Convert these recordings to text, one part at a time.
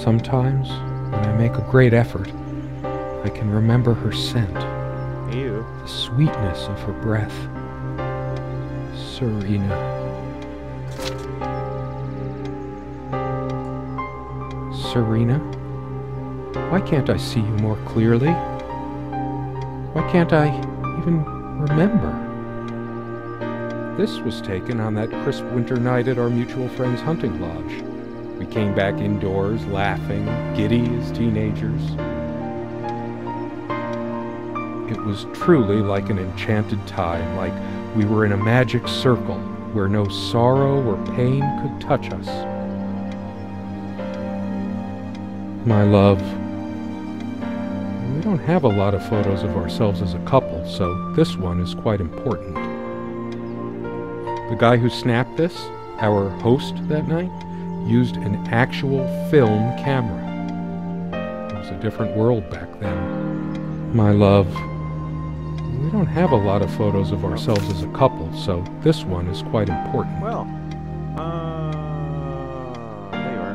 Sometimes, when I make a great effort, I can remember her scent. Ew. The sweetness of her breath. Serena. Serena? Why can't I see you more clearly? Why can't I even remember? This was taken on that crisp winter night at our mutual friend's hunting lodge. We came back indoors, laughing, giddy as teenagers. It was truly like an enchanted time, like we were in a magic circle where no sorrow or pain could touch us. My love, we don't have a lot of photos of ourselves as a couple, so this one is quite important. The guy who snapped this, our host that night, used an actual film camera. It was a different world back then. My love, we don't have a lot of photos of ourselves as a couple, so this one is quite important. Well, there you are.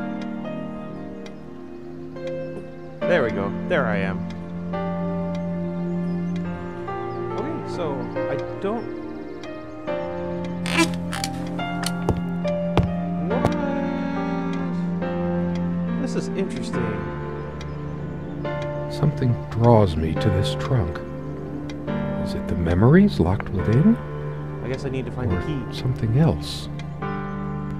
There we go. There I am. Okay, so I don't... What? This is interesting. Something draws me to this trunk. Is it the memories locked within? I guess I need to find the key. Or something else?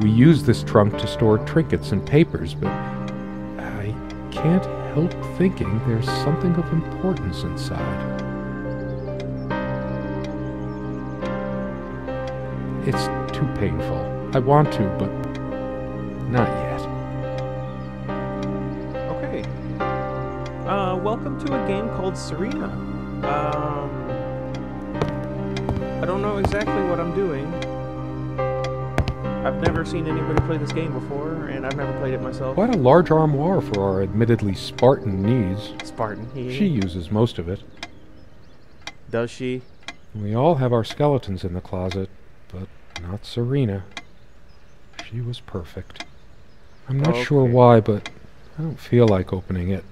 We use this trunk to store trinkets and papers, but I can't help thinking there's something of importance inside. It's too painful. I want to, but not yet. Okay. Welcome to a game called Serena. I don't know exactly what I'm doing. I've never seen anybody play this game before, and I've never played it myself. Quite a large armoire for our admittedly Spartan needs. Spartan. She uses most of it. Does she? We all have our skeletons in the closet, but not Serena. She was perfect. I'm not sure why, but I don't feel like opening it.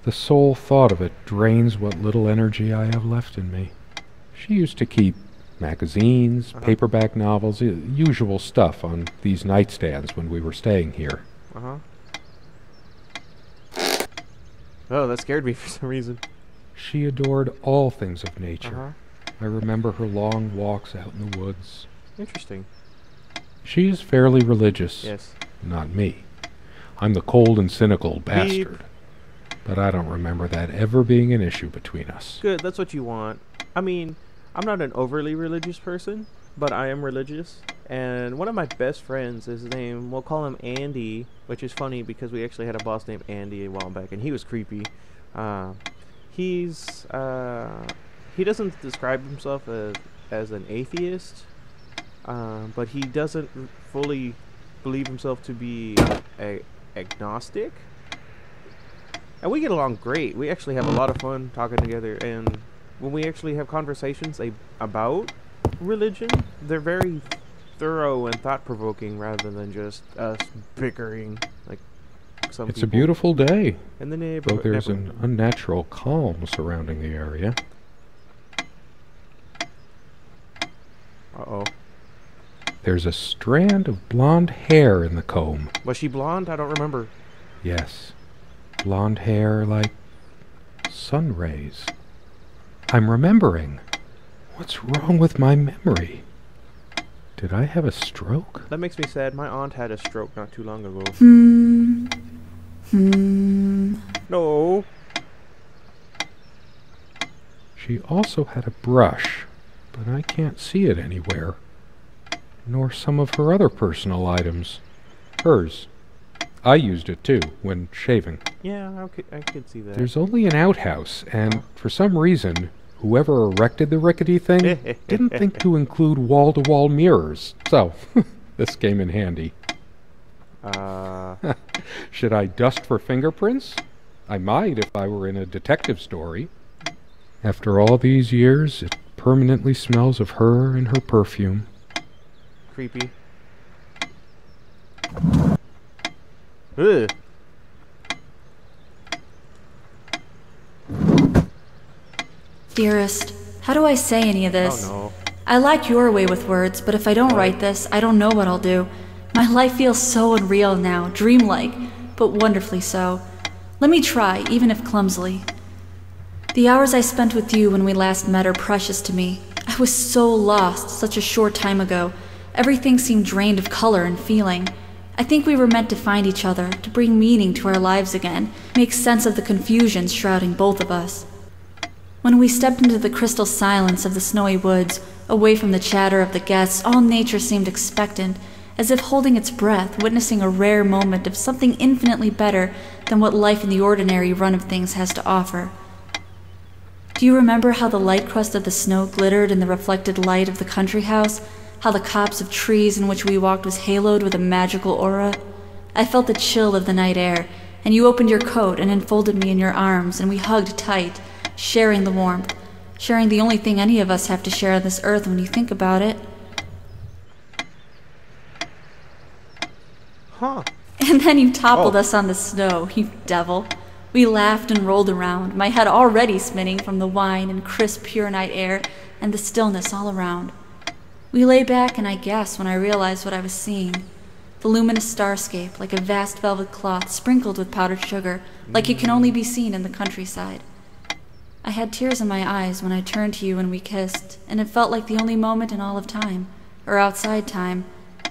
The sole thought of it drains what little energy I have left in me. She used to keep magazines, paperback novels, usual stuff on these nightstands when we were staying here. Oh, that scared me for some reason. She adored all things of nature. I remember her long walks out in the woods. Interesting. She is fairly religious. Yes. Not me. I'm the cold and cynical bastard. But I don't remember that ever being an issue between us. Good, that's what you want. I mean, I'm not an overly religious person, but I am religious. And one of my best friends, his name, we'll call him Andy, which is funny because we actually had a boss named Andy a while back, and he was creepy. He doesn't describe himself as an atheist, but he doesn't fully believe himself to be agnostic. And we get along great. We actually have a lot of fun talking together, and when we actually have conversations about religion, they're very thorough and thought-provoking rather than just us bickering like some It's people. a beautiful day, In the though there's an unnatural calm surrounding the area. Uh-oh. There's a strand of blonde hair in the comb. Was she blonde? I don't remember. Yes. Blonde hair like sun rays. I'm remembering. What's wrong with my memory? Did I have a stroke? That makes me sad. My aunt had a stroke not too long ago. No. She also had a brush, but I can't see it anywhere. Nor some of her other personal items. Hers. I used it too, when shaving. Yeah, I could see that. There's only an outhouse, and for some reason, whoever erected the rickety thing didn't think to include wall-to-wall mirrors. So, this came in handy. Should I dust for fingerprints? I might if I were in a detective story. After all these years, it permanently smells of her and her perfume. Creepy. Ugh. Dearest, how do I say any of this? Oh no. I like your way with words, but if I don't write this, I don't know what I'll do. My life feels so unreal now, dreamlike, but wonderfully so. Let me try, even if clumsily. The hours I spent with you when we last met are precious to me. I was so lost such a short time ago. Everything seemed drained of color and feeling. I think we were meant to find each other, to bring meaning to our lives again, make sense of the confusion shrouding both of us. When we stepped into the crystal silence of the snowy woods, away from the chatter of the guests, all nature seemed expectant, as if holding its breath, witnessing a rare moment of something infinitely better than what life in the ordinary run of things has to offer. Do you remember how the light crust of the snow glittered in the reflected light of the country house? How the copse of trees in which we walked was haloed with a magical aura? I felt the chill of the night air, and you opened your coat and enfolded me in your arms, and we hugged tight, sharing the warmth, sharing the only thing any of us have to share on this earth when you think about it. Huh. And then you toppled us on the snow, you devil. We laughed and rolled around, my head already spinning from the wine and crisp, pure night air and the stillness all around. We lay back, and I gasped when I realized what I was seeing. The luminous starscape, like a vast velvet cloth sprinkled with powdered sugar, like it can only be seen in the countryside. I had tears in my eyes when I turned to you and we kissed, and it felt like the only moment in all of time, or outside time,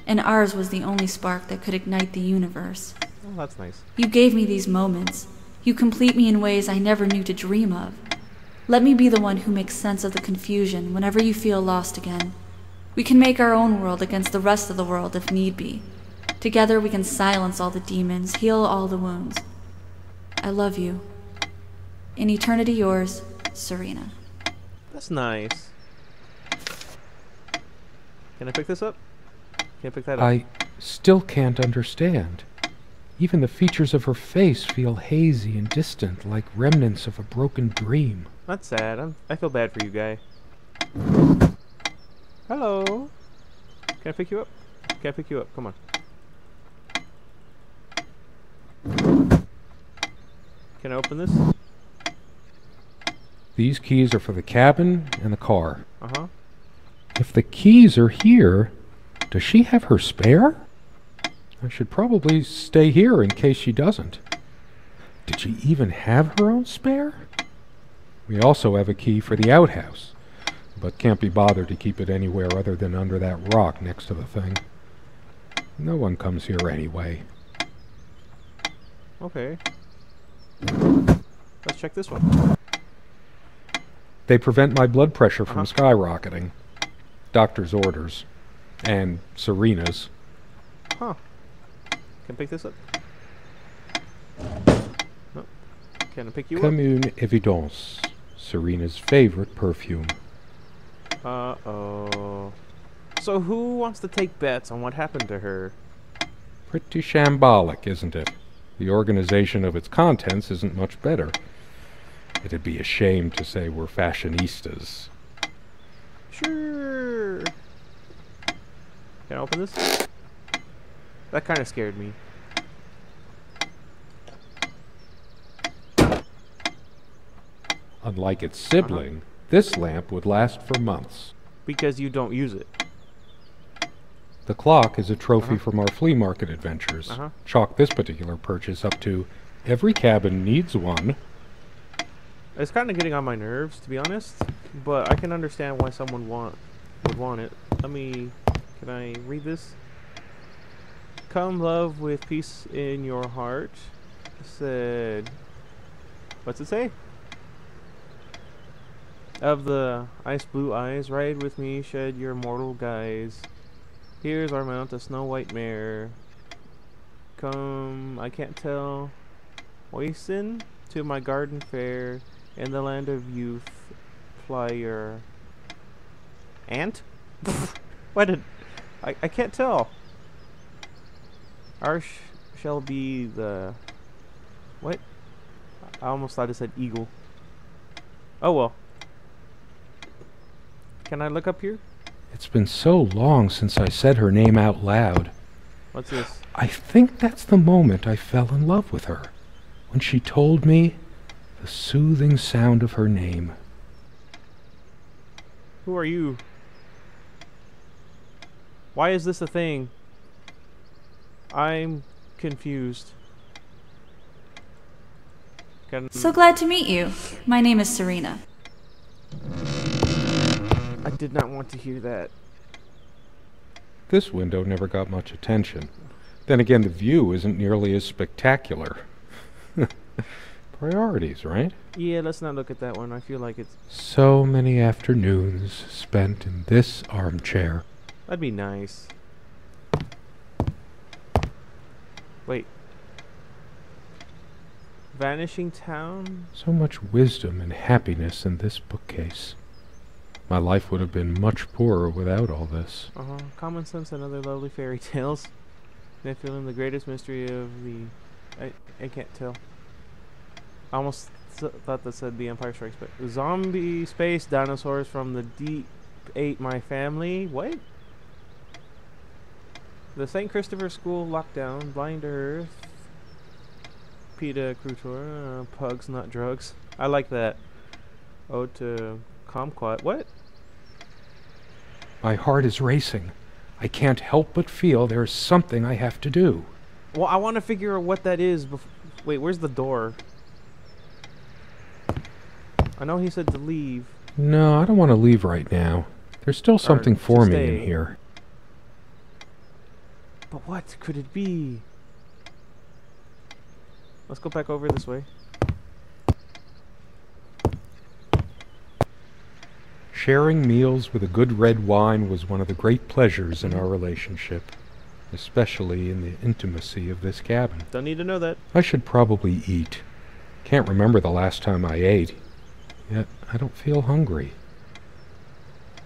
and ours was the only spark that could ignite the universe. Oh, that's nice. You gave me these moments. You complete me in ways I never knew to dream of. Let me be the one who makes sense of the confusion whenever you feel lost again. We can make our own world against the rest of the world if need be. Together we can silence all the demons, heal all the wounds. I love you. In eternity yours, Serena. That's nice. Can I pick this up? Can I pick that up? I still can't understand. Even the features of her face feel hazy and distant, like remnants of a broken dream. That's sad. I feel bad for you, guy. Hello. Can I pick you up? Can I pick you up? Come on. Can I open this? These keys are for the cabin and the car. Uh-huh. If the keys are here, does she have her spare? I should probably stay here in case she doesn't. Did she even have her own spare? We also have a key for the outhouse, but can't be bothered to keep it anywhere other than under that rock next to the thing. No one comes here anyway. Okay. Let's check this one. They prevent my blood pressure from skyrocketing. Doctor's orders. And Serena's. Huh. Can I pick this up? No. Can I pick you Comme une évidence. Serena's favorite perfume. Uh-oh. So who wants to take bets on what happened to her? Pretty shambolic, isn't it? The organization of its contents isn't much better. It'd be a shame to say we're fashionistas. Sure. Can I open this? That kind of scared me. Unlike its sibling, this lamp would last for months. Because you don't use it. The clock is a trophy from our flea market adventures. Chalk this particular purchase up to every cabin needs one. It's kind of getting on my nerves, to be honest, but I can understand why someone would want it. Can I read this? Come love with peace in your heart. Said, what's it say? Of the ice blue eyes, ride with me, shed your mortal guise. Here's our mount, a snow white mare. Come, I can't tell. Oisin to my garden fair, in the land of youth. Fly your aunt? What did I can't tell. Ours shall be the what? I almost thought it said eagle. Oh well. Can I look up here? It's been so long since I said her name out loud. What's this? I think that's the moment I fell in love with her. When she told me the soothing sound of her name. Who are you? Why is this a thing? I'm confused. So glad to meet you. My name is Serena. I did not want to hear that. This window never got much attention. Then again, the view isn't nearly as spectacular. Priorities, right? Yeah, let's not look at that one. I feel like it's... So many afternoons spent in this armchair. That'd be nice. Wait. Vanishing Town? So much wisdom and happiness in this bookcase. My life would have been much poorer without all this. Common Sense and Other Lovely Fairy Tales. Nephilim, the greatest mystery of the... I can't tell. I almost thought that said The Empire Strikes Back. Zombie space dinosaurs from the deep ate my family. What? The St. Christopher School lockdown. Blind Earth. PETA Crutor. Pugs, not drugs. I like that. Ode to Kumquat. What? My heart is racing. I can't help but feel there's something I have to do. Well, I want to figure out what that is. Wait, where's the door? I know he said to leave. No, I don't want to leave right now. There's still something for me in here. But what could it be? Let's go back over this way. Sharing meals with a good red wine was one of the great pleasures in our relationship, especially in the intimacy of this cabin. Don't need to know that. I should probably eat. Can't remember the last time I ate, yet I don't feel hungry.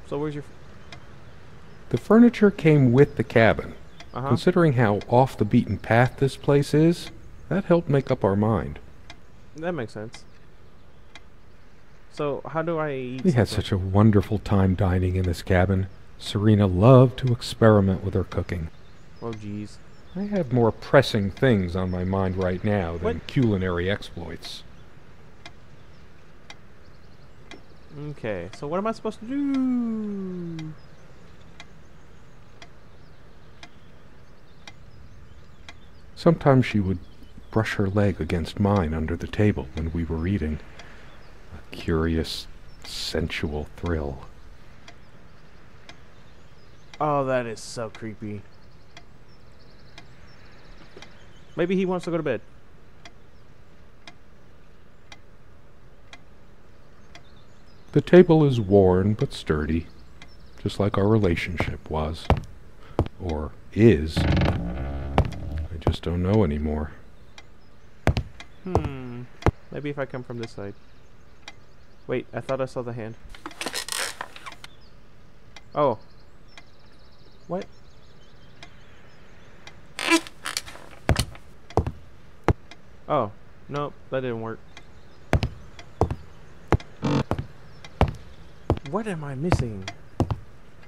So where's your... The furniture came with the cabin. Considering how off the beaten path this place is, that helped make up our mind. That makes sense. So, how do I eat We had such a wonderful time dining in this cabin. Serena loved to experiment with her cooking. Oh, jeez. I have more pressing things on my mind right now than culinary exploits. Okay, so what am I supposed to do? Sometimes she would brush her leg against mine under the table when we were eating. A curious, sensual thrill. Oh, that is so creepy. Maybe he wants to go to bed. The table is worn but sturdy, just like our relationship was. Or is. I just don't know anymore. Maybe if I come from this side. Wait, I thought I saw the hand. Oh. What? Oh. Nope, that didn't work. What am I missing?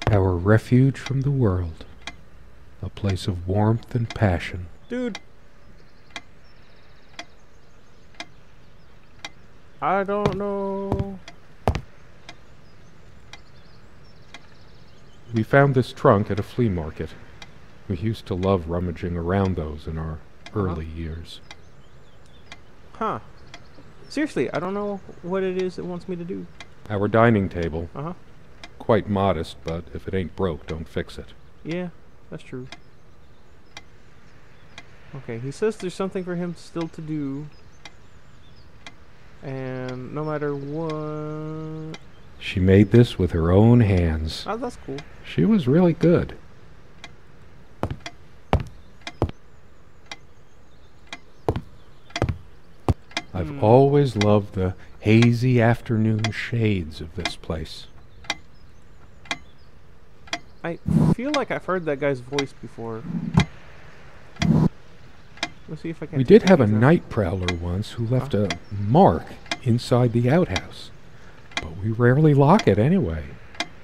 Our refuge from the world. A place of warmth and passion. Dude. I don't know. We found this trunk at a flea market. We used to love rummaging around those in our early years. Huh. Seriously, I don't know what it is it wants me to do. Our dining table. Uh-huh. Quite modest, but if it ain't broke, don't fix it. Yeah, that's true. Okay, he says there's something for him still to do. And no matter what... She made this with her own hands. Oh, that's cool. She was really good. I've always loved the hazy afternoon shades of this place. I feel like I've heard that guy's voice before. Let's see if I can... We did have a night prowler once who left a mark inside the outhouse. But we rarely lock it anyway.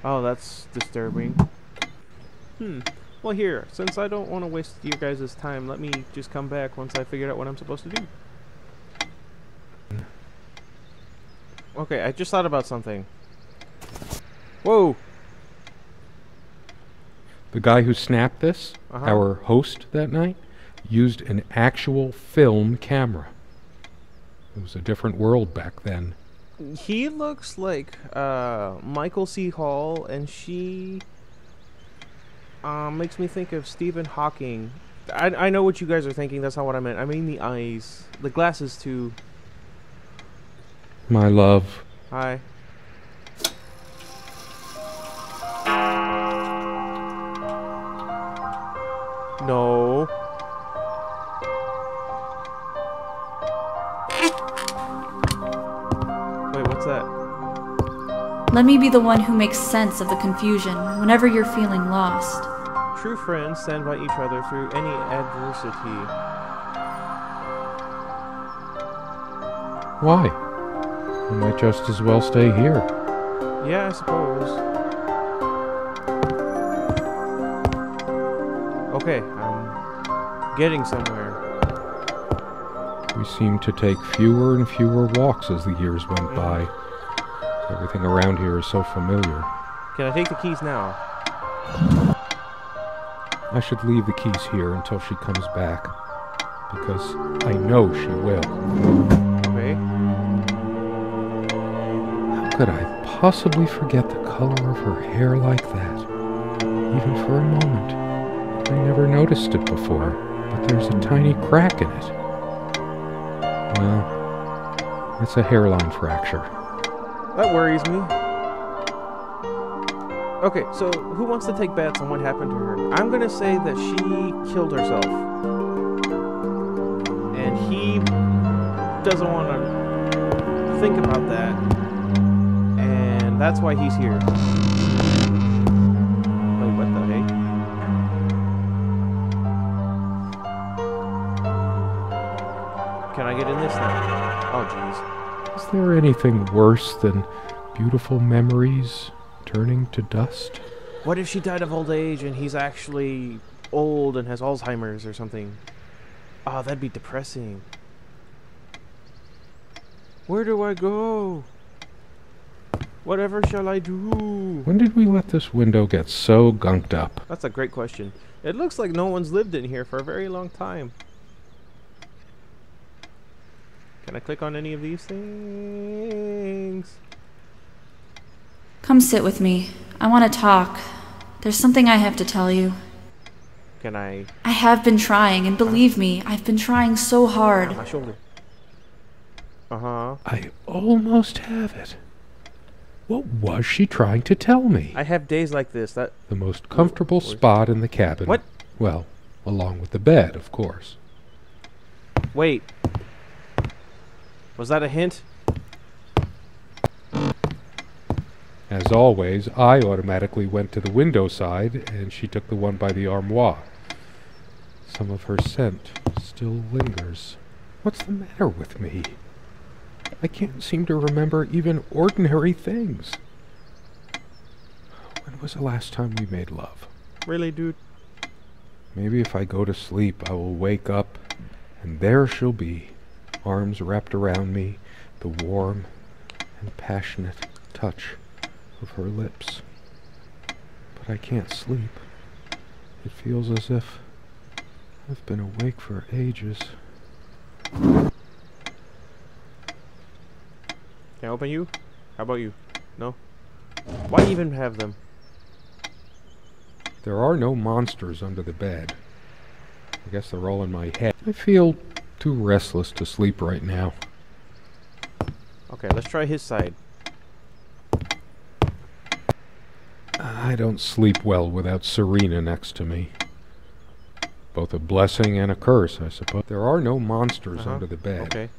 Oh, that's disturbing. Well, here, since I don't want to waste your guys' time, let me just come back once I figure out what I'm supposed to do. Okay, I just thought about something. Whoa! The guy who snapped this, our host that night, used an actual film camera. It was a different world back then. He looks like Michael C. Hall, and she makes me think of Stephen Hawking. I know what you guys are thinking. That's not what I meant. I mean the eyes. The glasses, too. My love. Hi. No. Wait, what's that? Let me be the one who makes sense of the confusion whenever you're feeling lost. True friends stand by each other through any adversity. Why? I might just as well stay here. Yeah, I suppose. Okay, I'm getting somewhere. We seemed to take fewer and fewer walks as the years went by. Everything around here is so familiar. Can I take the keys now? I should leave the keys here until she comes back, because I know she will. Okay. How could I possibly forget the color of her hair like that? Even for a moment. I never noticed it before, but there's a tiny crack in it. Well, it's a hairline fracture. That worries me. Okay, so who wants to take bets on what happened to her? I'm gonna say that she killed herself. And he doesn't want to think about that. And that's why he's here. Wait, what the heck? Can I get in this now? Oh, jeez. Is there anything worse than beautiful memories turning to dust? What if she died of old age and he's actually old and has Alzheimer's or something? Oh, that'd be depressing. Where do I go? Whatever shall I do? When did we let this window get so gunked up? That's a great question. It looks like no one's lived in here for a very long time. Can I click on any of these things? Come sit with me. I want to talk. There's something I have to tell you. Can I? I have been trying, and believe me, I've been trying so hard. My shoulder. Uh-huh. I almost have it. What was she trying to tell me? I have days like this. That The most comfortable spot in the cabin. What? Well, along with the bed, of course. Wait. Was that a hint? As always, I automatically went to the window side, and she took the one by the armoire. Some of her scent still lingers. What's the matter with me? I can't seem to remember even ordinary things. When was the last time we made love? Really, dude? Maybe if I go to sleep, I will wake up, and there she'll be, arms wrapped around me, the warm and passionate touch of her lips. But I can't sleep. It feels as if I've been awake for ages. Can I open you? How about you? No? Why even have them? There are no monsters under the bed. I guess they're all in my head. I feel too restless to sleep right now. Okay, let's try his side. I don't sleep well without Serena next to me. Both a blessing and a curse, I suppose. There are no monsters under the bed. Okay.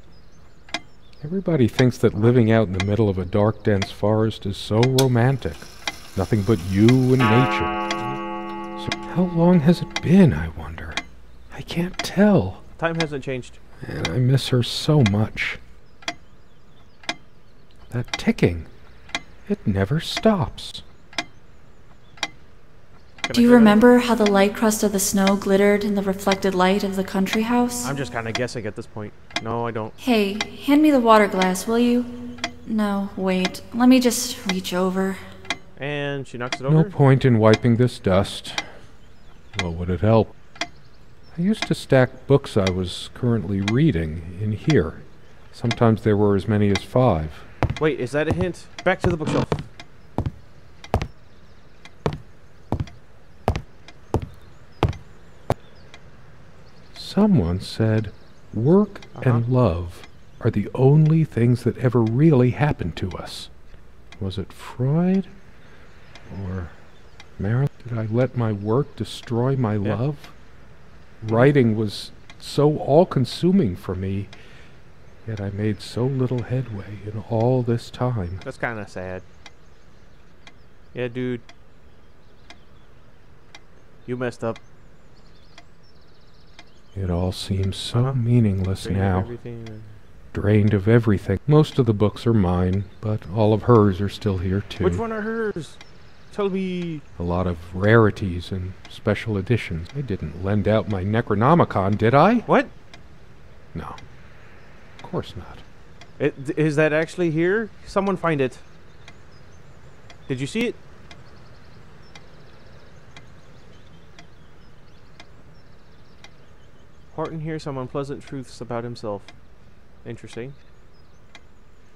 Everybody thinks that living out in the middle of a dark, dense forest is so romantic. Nothing but you and nature. So how long has it been, I wonder? I can't tell. Time hasn't changed. And I miss her so much. That ticking, it never stops. Do you remember how the light crust of the snow glittered in the reflected light of the country house? I'm just kind of guessing at this point. No, I don't. Hey, hand me the water glass, will you? No, wait. Let me just reach over. And she knocks it No over. point in wiping this dust. Well, would it help? I used to stack books I was currently reading in here. Sometimes there were as many as 5. Wait, is that a hint? Back to the bookshelf. Someone said, work and love are the only things that ever really happen to us. Was it Freud? Or Marilyn? Did I let my work destroy my love? Writing was so all-consuming for me, yet I made so little headway in all this time. That's kind of sad. Yeah, dude. You messed up. It all seems so meaningless Drained of now. everything. Drained of everything. Most of the books are mine, but all of hers are still here too. Which one are hers? Tell me. A lot of rarities and special editions. I didn't lend out my Necronomicon, did I? What? No. Of course not. Is that actually here? Someone find it. Did you see it? Horton hears some unpleasant truths about himself. Interesting.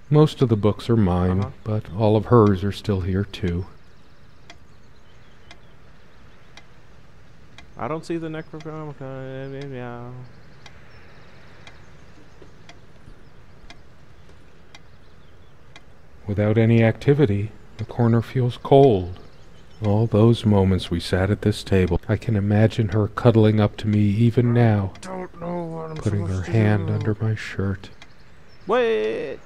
Most of the books are mine, but all of hers are still here too. I don't see the Necronomicon. Yeah. Without any activity, the corner feels cold. All those moments we sat at this table, I can imagine her cuddling up to me even now, Don't know what I'm putting her supposed to hand do. under my shirt. Wait!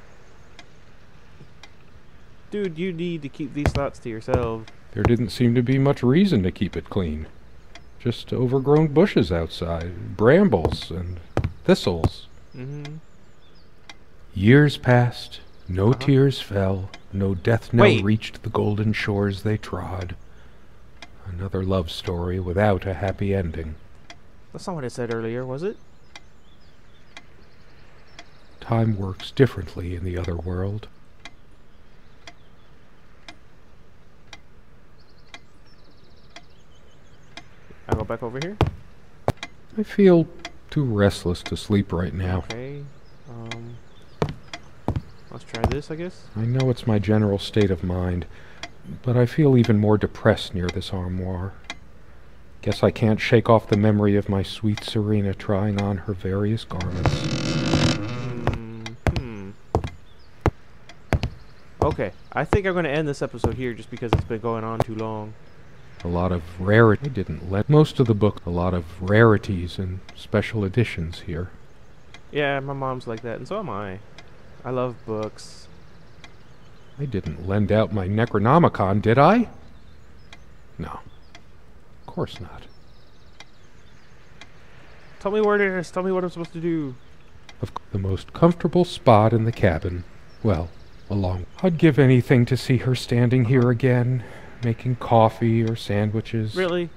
Dude, you need to keep these thoughts to yourself. There didn't seem to be much reason to keep it clean. Just overgrown bushes outside, brambles and thistles. Years passed, no tears fell, no death knell reached the golden shores they trod. Another love story without a happy ending. That's not what I said earlier, was it? Time works differently in the other world. I'll go back over here. I feel too restless to sleep right now. Okay. Let's try this, I guess. I know it's my general state of mind, but I feel even more depressed near this armoire. Guess I can't shake off the memory of my sweet Serena trying on her various garments. Okay, I think I'm going to end this episode here just because it's been going on too long. A lot of rarity. I didn't let most of the book. A lot of rarities and special editions here. Yeah, my mom's like that, and so am I. I love books. I didn't lend out my Necronomicon, did I? No. Of course not. Tell me where it is. Tell me what I'm supposed to do. The most comfortable spot in the cabin. Well, along. I'd give anything to see her standing here again, making coffee or sandwiches. Really?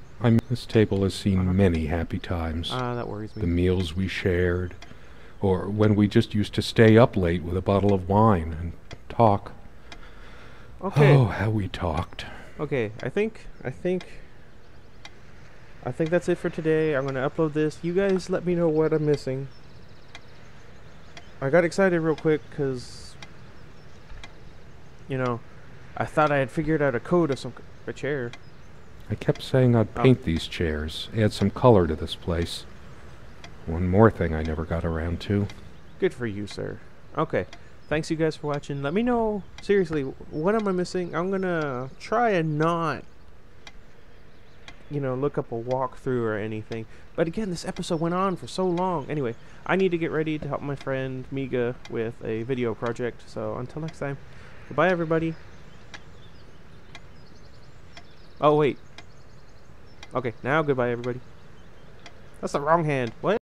This table has seen many happy times. That worries me. The meals we shared, or when we just used to stay up late with a bottle of wine and talk. Okay. Oh, how we talked. Okay, I think that's it for today. I'm gonna upload this. You guys let me know what I'm missing. I got excited real quick because, you know, I thought I had figured out a code of a chair. I kept saying I'd paint these chairs, add some color to this place. One more thing I never got around to. Good for you, sir. Okay. Thanks you guys for watching. Let me know, seriously, what am I missing? I'm gonna try and not, you know, look up a walkthrough or anything. But again, this episode went on for so long. Anyway, I need to get ready to help my friend Miga with a video project. So until next time, goodbye everybody. Oh wait. Okay, now goodbye everybody. That's the wrong hand. What?